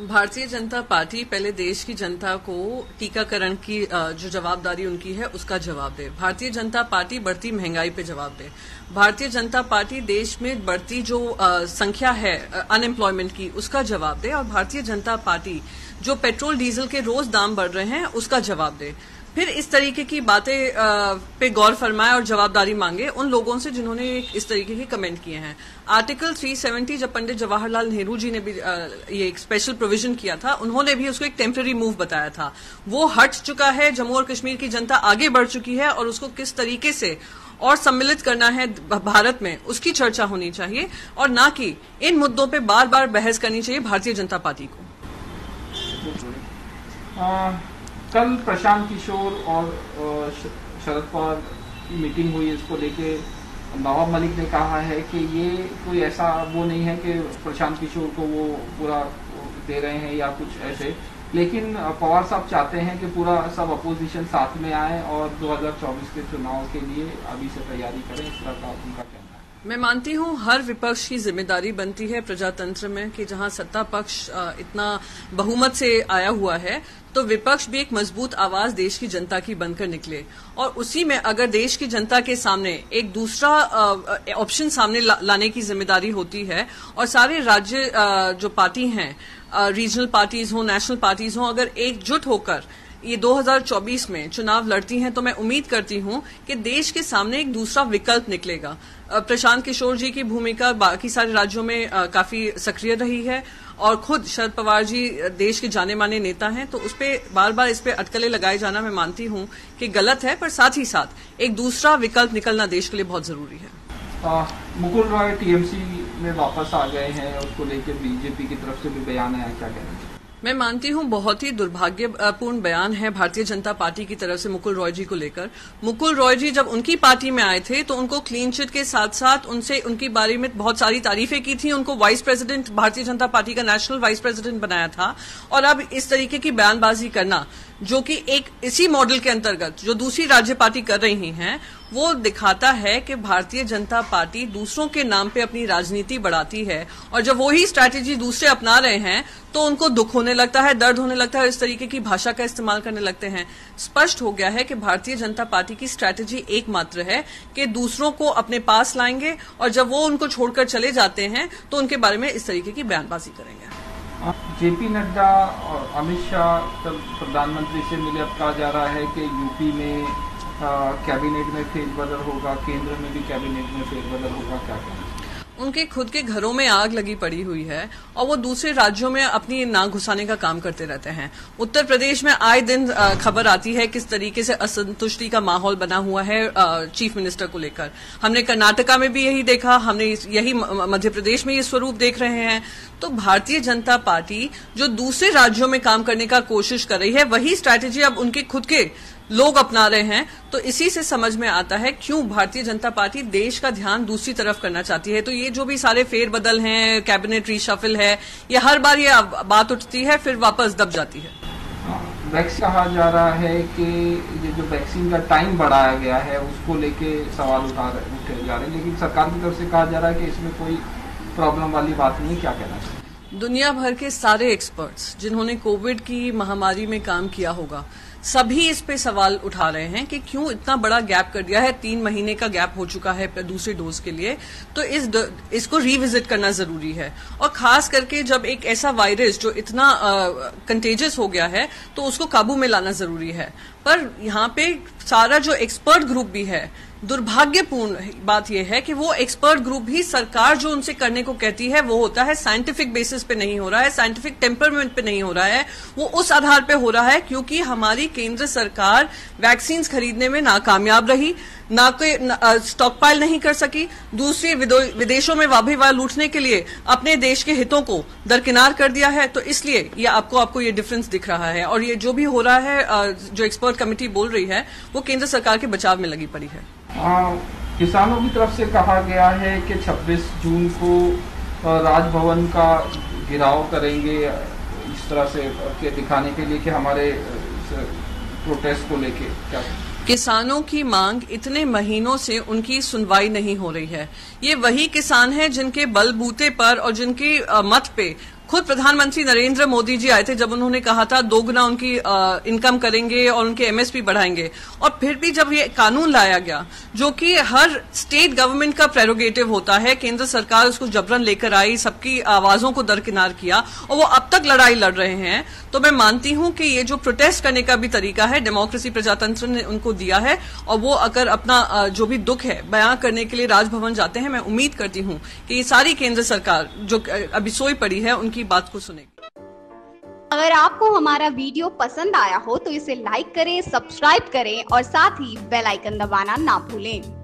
Bharatiya Janata party पहले देश की जनता को टीकाकरण की जो जवाबदारी उनकी है उसका जवाब दे। भारतीय जनता पार्टी बढ़ती महंगाई पे जवाब दे। भारतीय जनता पार्टी देश में बढ़ती जो संख्या है अनएम्प्लॉयमेंट की उसका जवाब दे। और भारतीय जनता पार्टी जो पेट्रोल डीजल के रोज दाम बढ़ रहे हैं उसका जवाब दे। फिर इस तरीके की बातें पे गौर फरमाए और जवाबदारी मांगे उन लोगों से जिन्होंने इस तरीके के कमेंट किए हैं। आर्टिकल 370 जब पंडित जवाहरलाल नेहरू जी ने भी ये एक स्पेशल प्रोविजन किया था, उन्होंने भी उसको एक टेम्पररी मूव बताया था। वो हट चुका है। जम्मू और कश्मीर की जनता आगे बढ़ चुकी है और उसको किस तरीके से और सम्मिलित करना है भारत में उसकी चर्चा होनी चाहिए और ना कि इन मुद्दों पे बार बार बहस करनी चाहिए भारतीय जनता पार्टी को। कल प्रशांत किशोर और शरद पवार की मीटिंग हुई, इसको लेके नवाब मलिक ने कहा है कि ये कोई ऐसा वो नहीं है कि प्रशांत किशोर को वो पूरा दे रहे हैं या कुछ ऐसे, लेकिन पवार साहब चाहते हैं कि पूरा सब अपोजिशन साथ में आए और 2024 के चुनाव के लिए अभी से तैयारी करें। इस तरह का उनका कहना है। मैं मानती हूं हर विपक्ष की जिम्मेदारी बनती है प्रजातंत्र में कि जहां सत्ता पक्ष इतना बहुमत से आया हुआ है तो विपक्ष भी एक मजबूत आवाज देश की जनता की बनकर निकले। और उसी में अगर देश की जनता के सामने एक दूसरा ऑप्शन सामने लाने की जिम्मेदारी होती है और सारे राज्य जो पार्टी हैं, रीजनल पार्टीज हो, नेशनल पार्टीज हो, अगर एकजुट होकर ये 2024 में चुनाव लड़ती हैं तो मैं उम्मीद करती हूं कि देश के सामने एक दूसरा विकल्प निकलेगा। प्रशांत किशोर जी की भूमिका बाकी सारे राज्यों में काफी सक्रिय रही है और खुद शरद पवार जी देश के जाने माने नेता हैं, तो उस पे बार बार इस पे अटकलें लगाए जाना मैं मानती हूं कि गलत है, पर साथ ही साथ एक दूसरा विकल्प निकलना देश के लिए बहुत जरूरी है। मुकुल रॉय टीएमसी में वापस आ गए हैं, उसको लेकर बीजेपी की तरफ से भी बयान आया, क्या कहना चाहिए? मैं मानती हूं बहुत ही दुर्भाग्यपूर्ण बयान है भारतीय जनता पार्टी की तरफ से मुकुल रॉय जी को लेकर। मुकुल रॉय जी जब उनकी पार्टी में आए थे तो उनको क्लीन चिट के साथ साथ उनसे उनकी बारे में बहुत सारी तारीफें की थी। उनको vice president, Bharatiya Janata party का नेशनल वाइस प्रेसिडेंट बनाया था। और अब इस तरीके की बयानबाजी करना जो कि एक इसी मॉडल के अंतर्गत जो दूसरी राज्य पार्टी कर रही हैं, वो दिखाता है कि भारतीय जनता पार्टी दूसरों के नाम पे अपनी राजनीति बढ़ाती है और जब वही स्ट्रैटेजी दूसरे अपना रहे हैं तो उनको दुख होने लगता है, दर्द होने लगता है, इस तरीके की भाषा का इस्तेमाल करने लगते हैं। स्पष्ट हो गया है कि भारतीय जनता पार्टी की स्ट्रैटेजी एकमात्र है कि दूसरों को अपने पास लाएंगे और जब वो उनको छोड़कर चले जाते हैं तो उनके बारे में इस तरीके की बयानबाजी करेंगे। जेपी नड्डा और अमित शाह प्रधानमंत्री से मिले। अब कहा जा रहा है कि यूपी में कैबिनेट में फेरबदल होगा, केंद्र में भी कैबिनेट में फेरबदल होगा, क्या कहना है? उनके खुद के घरों में आग लगी पड़ी हुई है और वो दूसरे राज्यों में अपनी नाक घुसाने का काम करते रहते हैं। उत्तर प्रदेश में आए दिन खबर आती है किस तरीके से असंतुष्टि का माहौल बना हुआ है चीफ मिनिस्टर को लेकर। हमने कर्नाटका में भी यही देखा, हमने यही मध्य प्रदेश में ये स्वरूप देख रहे हैं। तो भारतीय जनता पार्टी जो दूसरे राज्यों में काम करने का कोशिश कर रही है, वही स्ट्रैटेजी अब उनके खुद के लोग अपना रहे हैं। तो इसी से समझ में आता है क्यों भारतीय जनता पार्टी देश का ध्यान दूसरी तरफ करना चाहती है। तो ये जो भी सारे फेरबदल हैं, कैबिनेट रीशफल है, ये हर बार ये बात उठती है फिर वापस दब जाती है। वैक्सीन कहा जा रहा है कि ये जो वैक्सीन का टाइम बढ़ाया गया है उसको लेके सवाल उठे जा रहे हैं, लेकिन सरकार की तरफ से कहा जा रहा है कि इसमें कोई प्रॉब्लम वाली बात नहीं। क्या कहना चाहिए? दुनिया भर के सारे एक्सपर्ट्स जिन्होंने कोविड की महामारी में काम किया होगा, सभी इस पे सवाल उठा रहे हैं कि क्यों इतना बड़ा गैप कर दिया है। 3 महीने का गैप हो चुका है दूसरे डोज के लिए, तो इसको रिविजिट करना जरूरी है। और खास करके जब एक ऐसा वायरस जो इतना कंटेजियस हो गया है तो उसको काबू में लाना जरूरी है। पर यहाँ पे सारा जो एक्सपर्ट ग्रुप भी है, दुर्भाग्यपूर्ण बात यह है कि वो एक्सपर्ट ग्रुप भी सरकार जो उनसे करने को कहती है वो होता है साइंटिफिक बेसिस पे नहीं हो रहा है, साइंटिफिक टेम्परमेंट पे नहीं हो रहा है, वो उस आधार पे हो रहा है क्योंकि हमारी केंद्र सरकार वैक्सीन खरीदने में नाकामयाब रही, ना कोई स्टॉक पाइल नहीं कर सकी, दूसरे विदेशों में वाह लूटने के लिए अपने देश के हितों को दरकिनार कर दिया है। तो इसलिए ये आपको ये डिफरेंस दिख रहा है और ये जो भी हो रहा है, जो एक्सपर्ट कमेटी बोल रही है, वो केंद्र सरकार के बचाव में लगी पड़ी है। किसानों की तरफ से कहा गया है कि 26 जून को राजभवन का घेराव करेंगे, इस तरह से दिखाने के लिए कि हमारे प्रोटेस्ट को लेके क्या। किसानों की मांग इतने महीनों से उनकी सुनवाई नहीं हो रही है। ये वही किसान हैं जिनके बलबूते पर और जिनके मत पे खुद प्रधानमंत्री नरेंद्र मोदी जी आए थे जब उन्होंने कहा था 2 गुना उनकी इनकम करेंगे और उनके एमएसपी बढ़ाएंगे, और फिर भी जब ये कानून लाया गया जो कि हर स्टेट गवर्नमेंट का प्रेरोगेटिव होता है, केंद्र सरकार उसको जबरन लेकर आई, सबकी आवाजों को दरकिनार किया और वो अब तक लड़ाई लड़ रहे हैं, तो मैं मानती हूं कि ये जो प्रोटेस्ट करने का भी तरीका है डेमोक्रेसी प्रजातंत्र ने उनको दिया है, और वो अगर अपना जो भी दुख है बयां करने के लिए राजभवन जाते हैं, मैं उम्मीद करती हूं कि ये सारी केंद्र सरकार जो अभी सोई पड़ी है उनकी बात को सुनेगी। अगर आपको हमारा वीडियो पसंद आया हो तो इसे लाइक करें, सब्सक्राइब करें और साथ ही बेल आइकन दबाना ना भूलें।